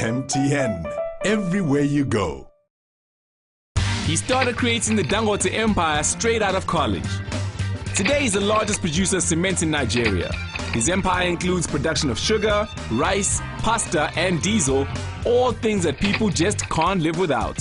MTN, everywhere you go. He started creating the Dangote empire straight out of college. Today he's the largest producer of cement in Nigeria. His empire includes production of sugar, rice, pasta and diesel, all things that people just can't live without.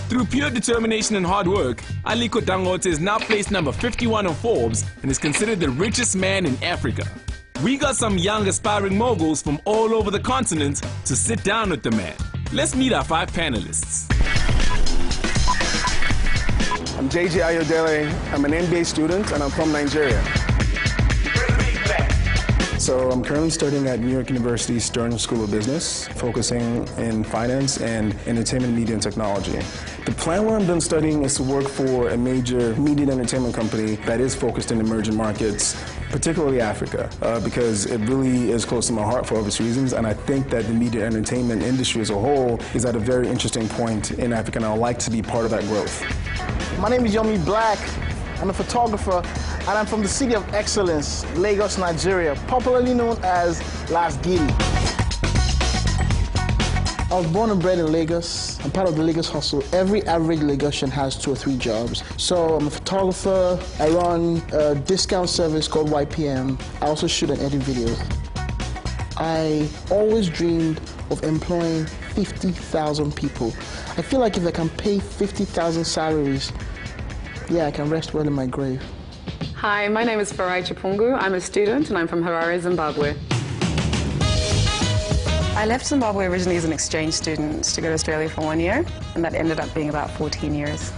Through pure determination and hard work, Aliko Dangote is now placed number 51 on Forbes and is considered the richest man in Africa. We got some young aspiring moguls from all over the continent to sit down with the man. Let's meet our 5 panelists. I'm JJ Ayodele. I'm an MBA student and I'm from Nigeria. So I'm currently studying at New York University Stern School of Business, focusing in finance and entertainment, media, and technology. The plan when I'm done studying is to work for a major media and entertainment company that is focused in emerging markets, particularly Africa, because it really is close to my heart for obvious reasons, and I think that the media and entertainment industry as a whole is at a very interesting point in Africa, and I would like to be part of that growth. My name is Yomi Black. I'm a photographer, and I'm from the city of excellence, Lagos, Nigeria, popularly known as Las Giddy. I was born and bred in Lagos. I'm part of the Lagos hustle. Every average Lagosian has 2 or 3 jobs. So I'm a photographer. I run a discount service called YPM. I also shoot and edit videos. I always dreamed of employing 50,000 people. I feel like if I can pay 50,000 salaries, yeah, I can rest well in my grave. Hi, my name is Farai Chipungu. I'm a student and I'm from Harare, Zimbabwe. I left Zimbabwe originally as an exchange student to go to Australia for 1 year, and that ended up being about 14 years.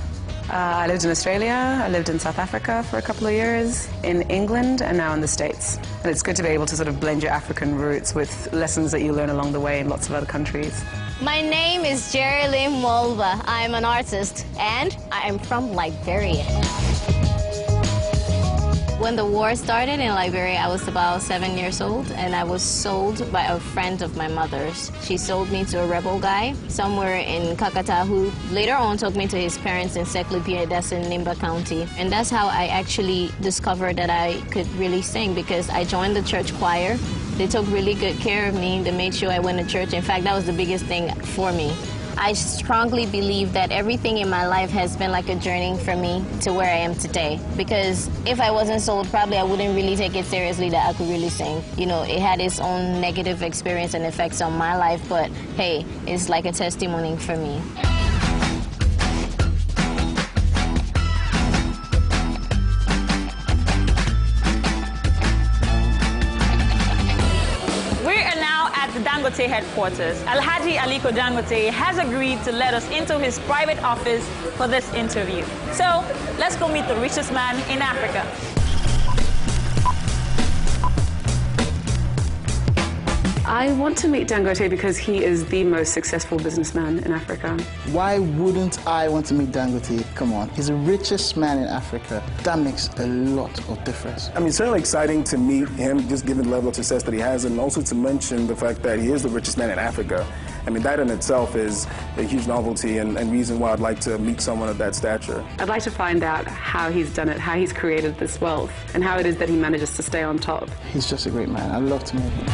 I lived in Australia, I lived in South Africa for a couple of years, in England, and now in the States. And it's good to be able to sort of blend your African roots with lessons that you learn along the way in lots of other countries. My name is Jerilyn Molva. I'm an artist, and I'm from Liberia. When the war started in Liberia, I was about 7 years old, and I was sold by a friend of my mother's. She sold me to a rebel guy somewhere in Kakata, who later on took me to his parents in Seklipie, that's in Nimba County. And that's how I actually discovered that I could really sing, because I joined the church choir. They took really good care of me. They made sure I went to church. In fact, that was the biggest thing for me. I strongly believe that everything in my life has been like a journey for me to where I am today. Because if I wasn't sold, probably I wouldn't really take it seriously that I could really sing. You know, it had its own negative experience and effects on my life, but hey, it's like a testimony for me. Dangote headquarters. Alhaji Aliko Dangote has agreed to let us into his private office for this interview. So let's go meet the richest man in Africa. I want to meet Dangote because he is the most successful businessman in Africa. Why wouldn't I want to meet Dangote? Come on, he's the richest man in Africa. That makes a lot of difference. I mean, it's certainly exciting to meet him, just given the level of success that he has, and also to mention the fact that he is the richest man in Africa. I mean, that in itself is a huge novelty and reason why I'd like to meet someone of that stature. I'd like to find out how he's done it, how he's created this wealth, and how it is that he manages to stay on top. He's just a great man. I'd love to meet him.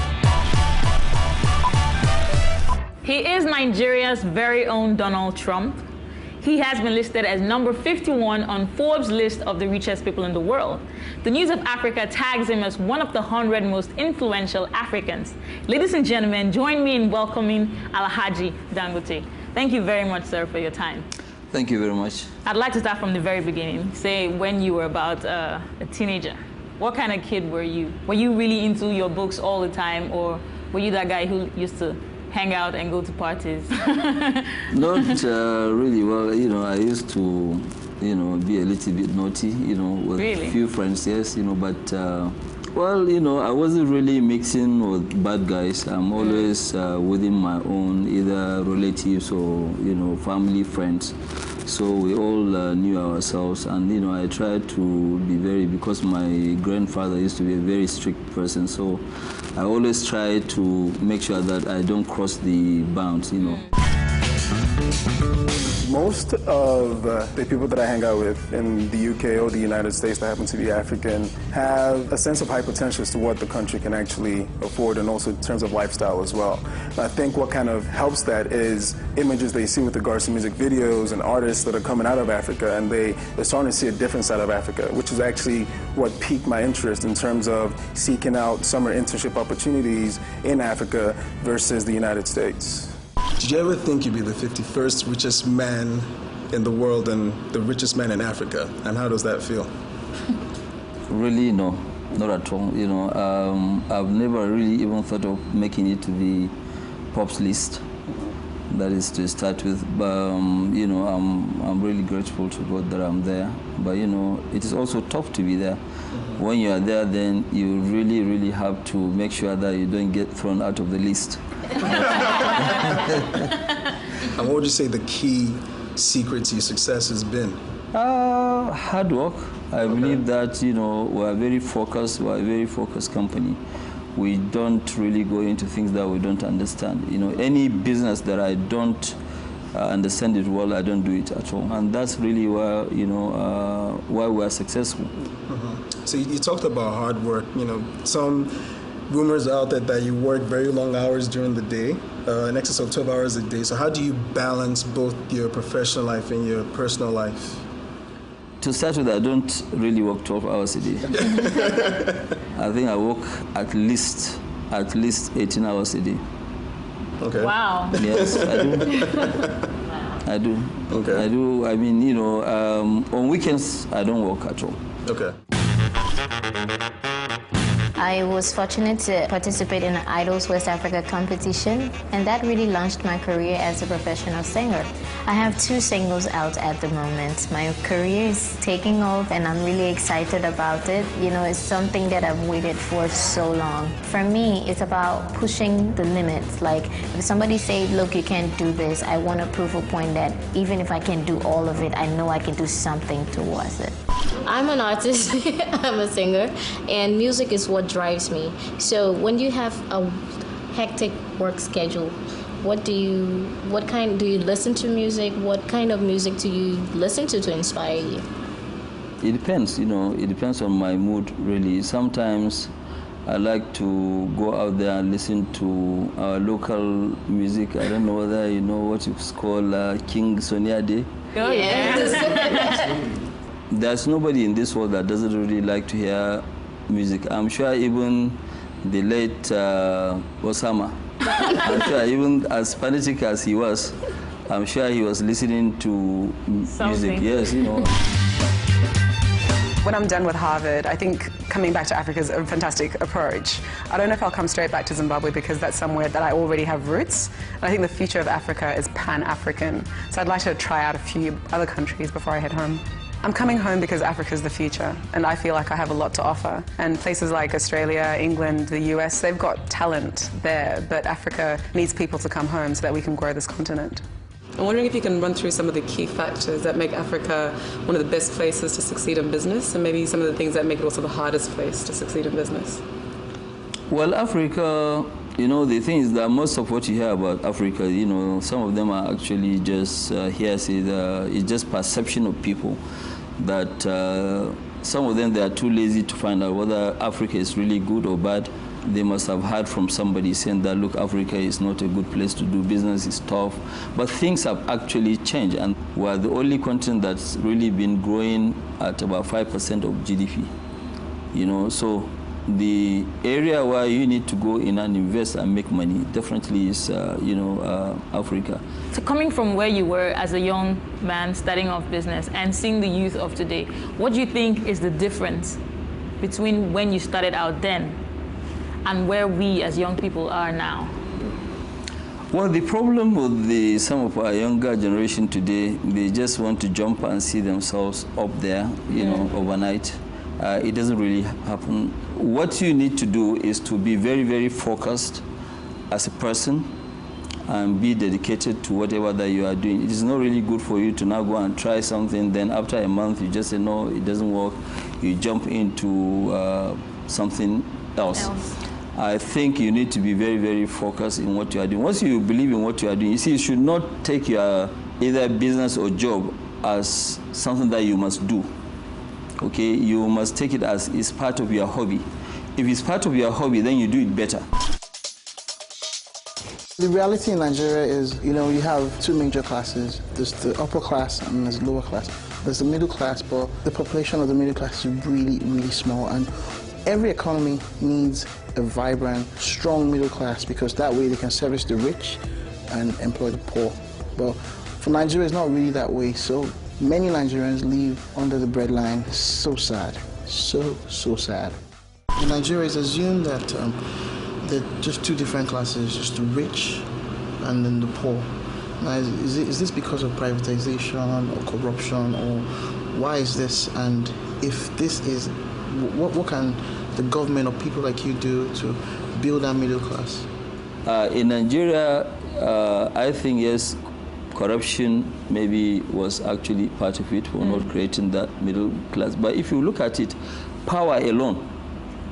He is Nigeria's very own Donald Trump. He has been listed as number 51 on Forbes' list of the richest people in the world. The News of Africa tags him as one of the 100 most influential Africans. Ladies and gentlemen, join me in welcoming Alhaji Dangote. Thank you very much, sir, for your time. Thank you very much. I'd like to start from the very beginning. Say when you were about a teenager. What kind of kid were you? Were you really into your books all the time, or were you that guy who used to hang out and go to parties? Not really. Well, you know, I used to, you know, be a little bit naughty, you know, with a few friends, yes, you know, but, well, you know, I wasn't really mixing with bad guys. I'm always within my own, either relatives or, you know, family, friends. So we all knew ourselves, and, you know, I tried to be very, because my grandfather used to be a very strict person, so I always try to make sure that I don't cross the bounds, you know. Most of the people that I hang out with in the UK or the United States that happen to be African have a sense of high potential as to what the country can actually afford, and also in terms of lifestyle as well. And I think what kind of helps that is images they see with regards to music videos and artists that are coming out of Africa, and they're starting to see a different side of Africa, which is actually what piqued my interest in terms of seeking out summer internship opportunities in Africa versus the United States. Did you ever think you'd be the 51st richest man in the world and the richest man in Africa? And how does that feel? Really, no, not at all. You know, I've never really even thought of making it to the Pops list. That is to start with. But you know, I'm really grateful to God that I'm there. But you know, it is also tough to be there. When you are there, then you really have to make sure that you don't get thrown out of the list. And what would you say the key secret to your success has been? Hard work. I believe that, you know, we're a very focused company. We don't really go into things that we don't understand. You know, any business that I don't understand it well, I don't do it at all. And that's really why, you know, why we're successful. So you talked about hard work. You know, some rumors out there that you work very long hours during the day, in excess of 12 hours a day. So how do you balance both your professional life and your personal life? To start with, I don't really work 12 hours a day. I think I work at least 18 hours a day. Okay. Wow. Yes, I do. I do. Okay. I do. I mean, you know, on weekends, I don't work at all. Okay. I was fortunate to participate in the Idols West Africa competition, and that really launched my career as a professional singer. I have 2 singles out at the moment. My career is taking off, and I'm really excited about it. You know, it's something that I've waited for so long. For me, it's about pushing the limits. Like, if somebody say, look, you can't do this, I want to prove a point that even if I can't do all of it, I know I can do something towards it. I'm an artist, I'm a singer, and music is what drives me. So when you have a hectic work schedule, what kind do you listen to music? What kind of music do you listen to inspire you? It depends, you know, it depends on my mood, really. Sometimes I like to go out there and listen to our local music. I don't know whether you know what it's called, King Soniade. Oh, yeah. There's nobody in this world that doesn't really like to hear music. I'm sure even the late Osama, I'm sure even as fanatic as he was, I'm sure he was listening to music. Yes, you know. When I'm done with Harvard, I think coming back to Africa is a fantastic approach. I don't know if I'll come straight back to Zimbabwe because that's somewhere that I already have roots. And I think the future of Africa is Pan-African. So I'd like to try out a few other countries before I head home. I'm coming home because Africa is the future, and I feel like I have a lot to offer. And places like Australia, England, the US, they've got talent there, but Africa needs people to come home so that we can grow this continent. I'm wondering if you can run through some of the key factors that make Africa one of the best places to succeed in business, and maybe some of the things that make it also the hardest place to succeed in business. Well, Africa, you know, the thing is that most of what you hear about Africa, you know, some of them are actually just hearsay. It's just perception of people that some of them, they are too lazy to find out whether Africa is really good or bad. They must have heard from somebody saying that, look, Africa is not a good place to do business, it's tough. But things have actually changed, and we're the only continent that's really been growing at about 5% of GDP. You know, so the area where you need to go in and invest and make money definitely is, you know, Africa. So coming from where you were as a young man starting off business and seeing the youth of today, what do you think is the difference between when you started out then and where we as young people are now? Well, the problem with some of our younger generation today, they just want to jump and see themselves up there, you know, overnight. It doesn't really happen. What you need to do is to be very, very focused as a person and be dedicated to whatever that you are doing. It is not really good for you to now go and try something, then after a month you just say, no, it doesn't work. You jump into something else. I think you need to be very, very focused in what you are doing. Once you believe in what you are doing, you see, you should not take your either business or job as something that you must do. Okay, you must take it as it's part of your hobby. If it's part of your hobby, then you do it better. The reality in Nigeria is, you know, you have two major classes. There's the upper class and there's the lower class. There's the middle class, but the population of the middle class is really, really small. And every economy needs a vibrant, strong middle class because that way they can service the rich and employ the poor. But for Nigeria, it's not really that way. So many Nigerians live under the breadline. So sad. So sad. In Nigeria, it's assumed that there are just two different classes, just the rich and then the poor. Now, is this because of privatization or corruption, or why is this? And if this is, what can the government or people like you do to build that middle class? In Nigeria, I think, yes, corruption maybe was actually part of it for not creating that middle class. But if you look at it, power alone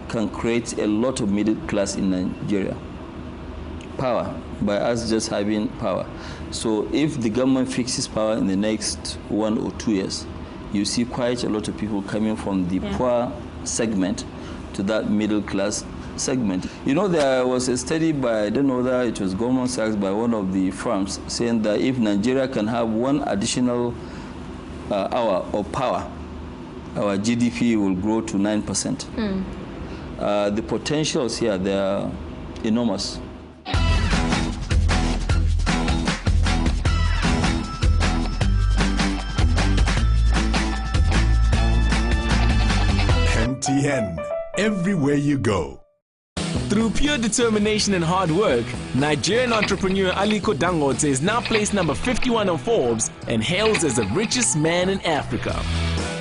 can create a lot of middle class in Nigeria. Power, by us just having power. So if the government fixes power in the next 1 or 2 years, you see quite a lot of people coming from the poor segment to that middle class segment. You know, there was a study by, I don't know whether it was Goldman Sachs, by one of the firms, saying that if Nigeria can have one additional hour of power, our GDP will grow to 9%. The potentials here, they are enormous. MTN, everywhere you go. Through pure determination and hard work, Nigerian entrepreneur Aliko Dangote is now placed number 51 on Forbes and hailed as the richest man in Africa.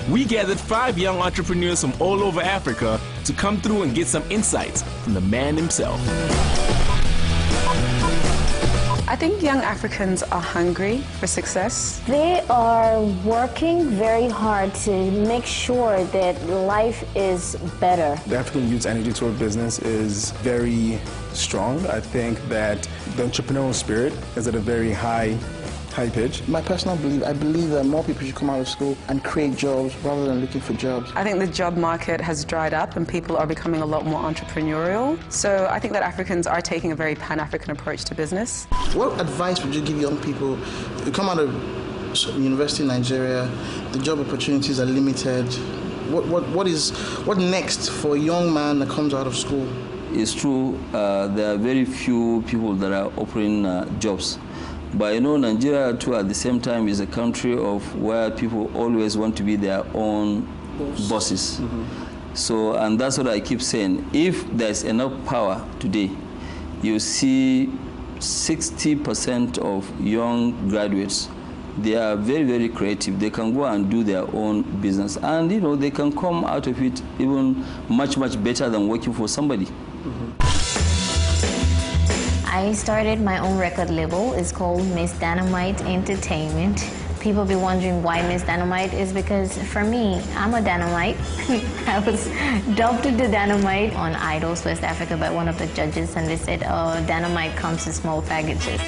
We gathered 5 young entrepreneurs from all over Africa to come through and get some insights from the man himself. I think young Africans are hungry for success. They are working very hard to make sure that life is better. The African youth's energy toward business is very strong. I think that the entrepreneurial spirit is at a very high pitch. My personal belief, I believe that more people should come out of school and create jobs rather than looking for jobs. I think the job market has dried up and people are becoming a lot more entrepreneurial. So I think that Africans are taking a very Pan-African approach to business. What advice would you give young people who come out of university in Nigeria, the job opportunities are limited? What next for a young man that comes out of school? It's true, there are very few people that are offering jobs. But you know, Nigeria too at the same time is a country of where people always want to be their own bosses. So, and that's what I keep saying. If there's enough power today, you see 60% of young graduates, they are very, very creative. They can go and do their own business. And you know, they can come out of it even much, much better than working for somebody. I started my own record label. It's called Miss Dynamite Entertainment. People be wondering why Miss Dynamite is because for me, I'm a dynamite. I was dubbed the Dynamite on Idols West Africa by one of the judges, and they said, oh, dynamite comes in small packages.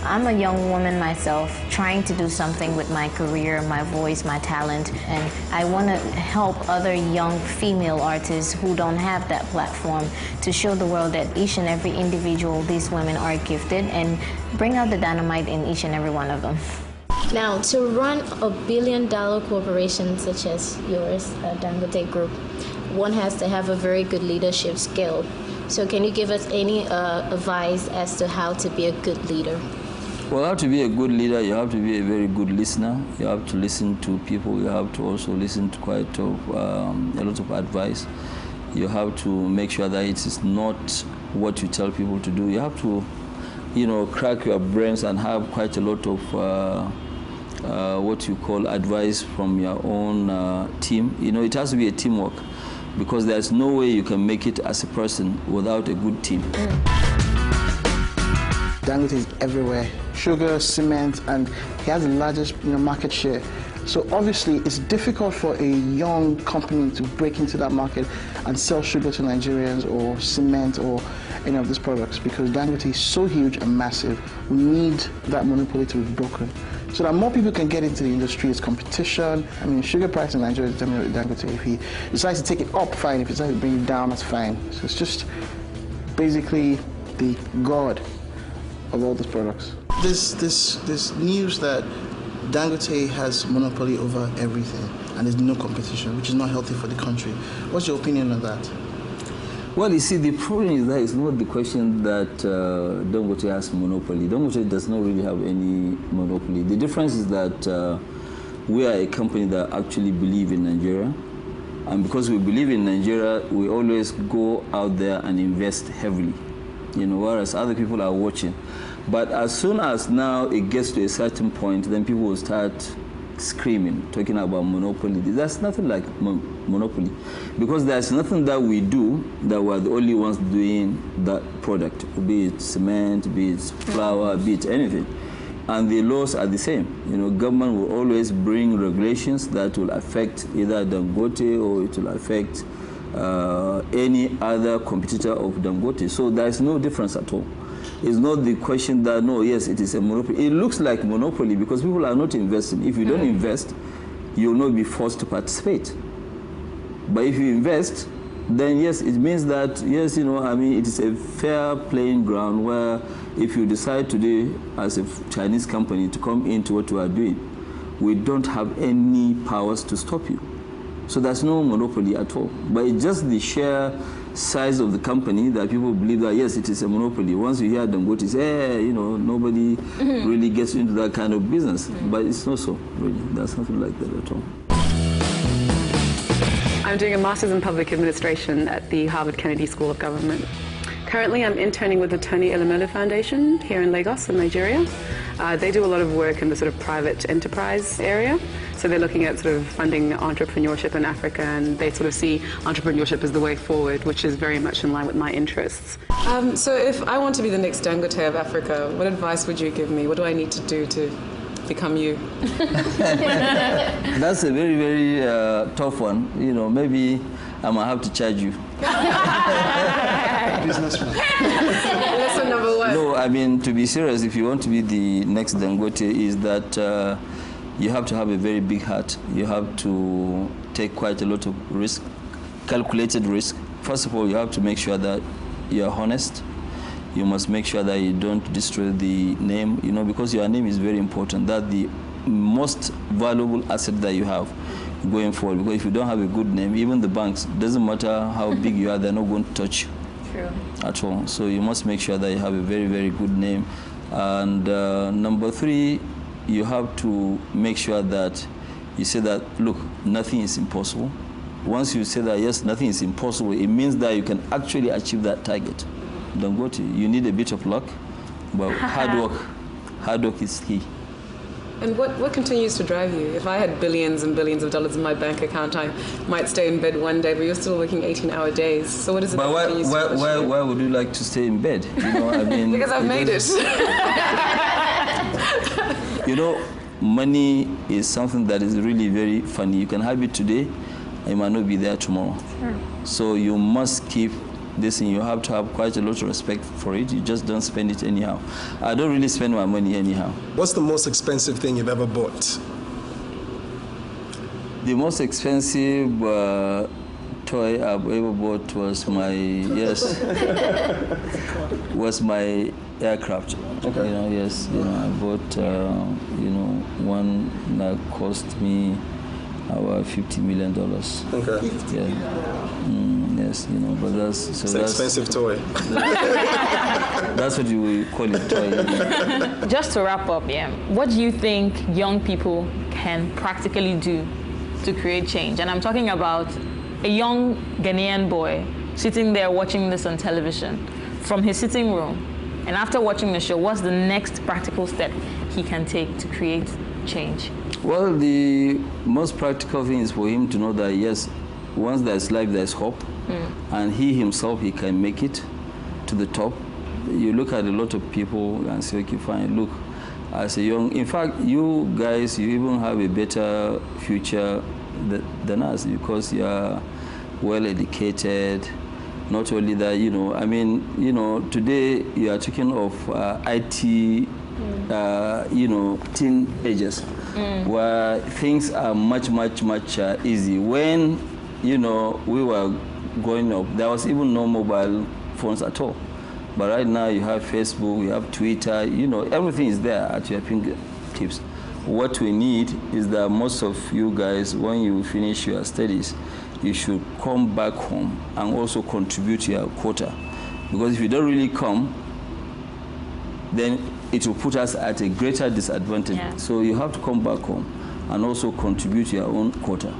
I'm a young woman myself, trying to do something with my career, my voice, my talent, and I want to help other young female artists who don't have that platform to show the world that each and every individual, these women are gifted, and bring out the dynamite in each and every one of them. Now, to run a billion-dollar corporation such as yours, Dangote Group, one has to have a very good leadership skill. So can you give us any advice as to how to be a good leader? Well, how to be a good leader, you have to be a very good listener. You have to listen to people. You have to also listen to quite a lot of advice. You have to make sure that it is not what you tell people to do. You have to, you know, crack your brains and have quite a lot of what you call advice from your own team. You know, it has to be a teamwork because there's no way you can make it as a person without a good team. Dangote is everywhere. Sugar, cement, and he has the largest market share So obviously, it's difficult for a young company to break into that market and sell sugar to Nigerians or cement or any of these products because Dangote is so huge and massive. We need that monopoly to be broken so that more people can get into the industry. It's competition. I mean, sugar price in Nigeria is determined with Dangote. If he decides to take it up, fine. If he decides to bring it down, that's fine. So it's just basically the god of all these products. This news that Dangote has monopoly over everything and there's no competition, which is not healthy for the country. What's your opinion on that? Well, you see, the problem is that it's not the question that Dangote has monopoly. Dangote does not really have any monopoly. The difference is that we are a company that actually believe in Nigeria. And because we believe in Nigeria, we always go out there and invest heavily, you know, whereas other people are watching. But as soon as now it gets to a certain point, then people will start screaming, talking about monopoly. There's nothing like monopoly, because there's nothing that we do that we're the only ones doing that product, be it cement, be it flour, be it anything. And the laws are the same. You know, government will always bring regulations that will affect either Dangote or it will affect any other competitor of Dangote. So there's no difference at all. It's not the question that, no, yes, it is a monopoly. It looks like monopoly because people are not investing. If you don't invest, you will not be forced to participate. But if you invest, then yes, it means that, yes, you know, I mean, it is a fair playing ground where if you decide today as a Chinese company to come into what you are doing, we don't have any powers to stop you. So there's no monopoly at all. But it's just the sheer size of the company that people believe that, yes, it is a monopoly. Once you hear Dangote say, you know, nobody really gets into that kind of business. But it's not so, really. There's nothing like that at all. I'm doing a Master's in Public Administration at the Harvard Kennedy School of Government. Currently, I'm interning with the Tony Elumelu Foundation here in Lagos, in Nigeria. They do a lot of work in the sort of private enterprise area. So they're looking at sort of funding entrepreneurship in Africa, and they sort of see entrepreneurship as the way forward, which is very much in line with my interests. So if I want to be the next Dangote of Africa, what advice would you give me? What do I need to do to become you? That's a very, very tough one. You know, maybe I might have to charge you. Businessman. Lesson number one. No, I mean, to be serious, if you want to be the next Dangote, is that you have to have a very big heart. You have to take quite a lot of risk, calculated risk. First of all, you have to make sure that you're honest. You must make sure that you don't destroy the name, you know, because your name is very important. That's the most valuable asset that you have going forward. Because if you don't have a good name, even the banks, doesn't matter how big you are, they're not going to touch you. True. At all. So you must make sure that you have a very, very good name. And number three, you have to make sure that you say that, look, nothing is impossible. Once you say that, yes, nothing is impossible, it means that you can actually achieve that target. Dangote, you need a bit of luck, but hard work is key. And what continues to drive you? If I had billions and billions of dollars in my bank account, I might stay in bed one day, but you're still working 18-hour days. So what is it? But why would you like to stay in bed? You know, I mean, because I've made it. You know, money is something that is really very funny. You can have it today, and you might not be there tomorrow. Sure. So you must keep this thing. You have to have quite a lot of respect for it. You just don't spend it anyhow. I don't really spend my money anyhow. What's the most expensive thing you've ever bought? The most expensive toy I've ever bought was was my aircraft. Okay. You know, yes. You know, I bought you know, one that cost me about $50 million. Okay. Yeah. Yes, you know, but that's it's an expensive toy. That's what you would call it, toy. Just to wrap up, yeah, what do you think young people can practically do to create change? And I'm talking about a young Ghanaian boy sitting there watching this on television from his sitting room. And after watching the show, what's the next practical step he can take to create change? Well, the most practical thing is for him to know that, yes, once there's life, there's hope. And he himself, he can make it to the top. you look at a lot of people and say, okay, fine, look, as a young, in fact, you guys, you even have a better future than us because you are well educated. Not only that, you know, I mean, you know, today you are talking of IT, you know, teenagers, where things are much easy. When, you know, we were growing up, there was even no mobile phones at all. But right now you have Facebook, you have Twitter, you know, everything is there at your fingertips. What we need is that most of you guys, when you finish your studies, you should come back home and also contribute to your quota. Because if you don't really come, then it will put us at a greater disadvantage. Yeah. So you have to come back home and also contribute to your own quota.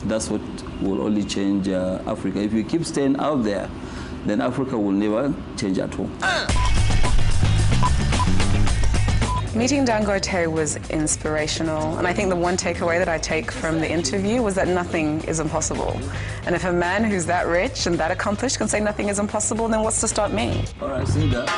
That's what will only change Africa. If you keep staying out there, then Africa will never change at all. Meeting Dangote was inspirational, and I think the one takeaway that I take from the interview was that nothing is impossible. And if a man who's that rich and that accomplished can say nothing is impossible, then what's to stop me? All right, see that.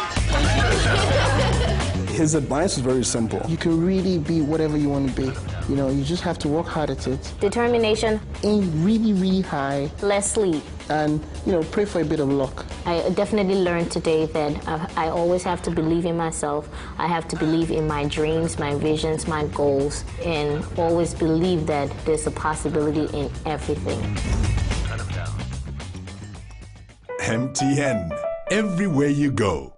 His advice is very simple. You can really be whatever you want to be. You know, you just have to work hard at it. Determination. Aim really high. Less sleep. And, you know, pray for a bit of luck. I definitely learned today that I always have to believe in myself. I have to believe in my dreams, my visions, my goals, and always believe that there's a possibility in everything. MTN, everywhere you go.